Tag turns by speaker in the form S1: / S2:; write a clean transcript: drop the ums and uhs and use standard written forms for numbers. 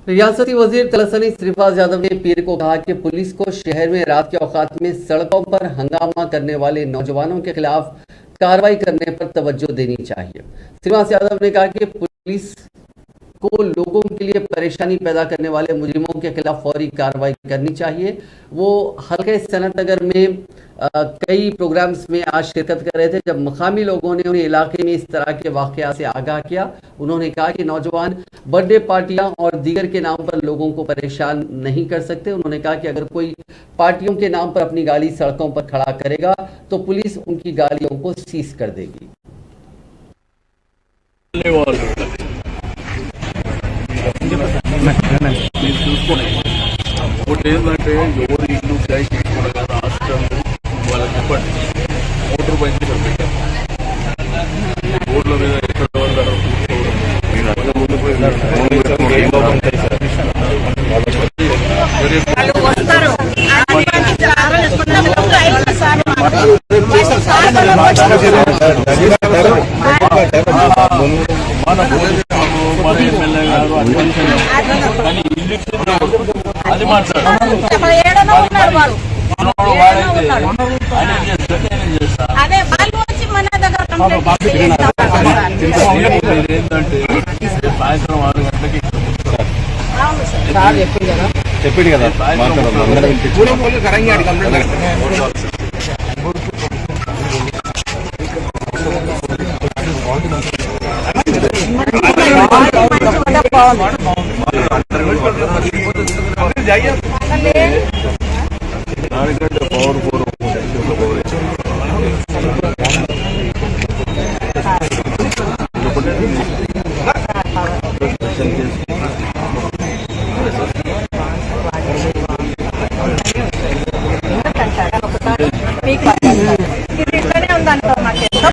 S1: रियासती वजीर तलसनी श्रीफाज यादव ने पीर को कहा कि पुलिस को शहर में रात के औकात में सड़कों पर हंगामा करने वाले नौजवानों के खिलाफ कार्रवाई करने पर तवज्जो देनी चाहिए। श्रीफाज यादव ने कहा कि पुलिस को लोगों के लिए परेशानी पैदा करने वाले मुजरिमों के खिलाफ फौरी कार्रवाई करनी चाहिए। वो हल्के सनत नगर में कई प्रोग्राम्स में आज शिरकत कर रहे थे, जब मकामी लोगों ने उन्हें इलाके में इस तरह के वाकया से आगाह किया। उन्होंने कहा कि नौजवान बर्थडे पार्टियां और दीगर के नाम पर लोगों को परेशान नहीं कर सकते। उन्होंने कहा कि अगर कोई पार्टियों के नाम पर अपनी गाड़ी सड़कों पर खड़ा करेगा तो पुलिस उनकी गाड़ियों को सीज कर देगी।
S2: ఒకటి ఏంటంటే ఎవరు ఇల్లు ఫ్లైట్ తీసుకోవడం కదా హాస్టల్ వాళ్ళకి చెప్పండి మోటార్ బైక్ పెట్టారు రోడ్ల మీద ఎక్కడ వాళ్ళు మన ఎమ్మెల్యే గారు కానీ ఇల్లు అది మాట్లాడారు ఏంటంటే సాయంత్రం 6 గంటలకి
S3: చెప్పింది కదా
S4: మీకు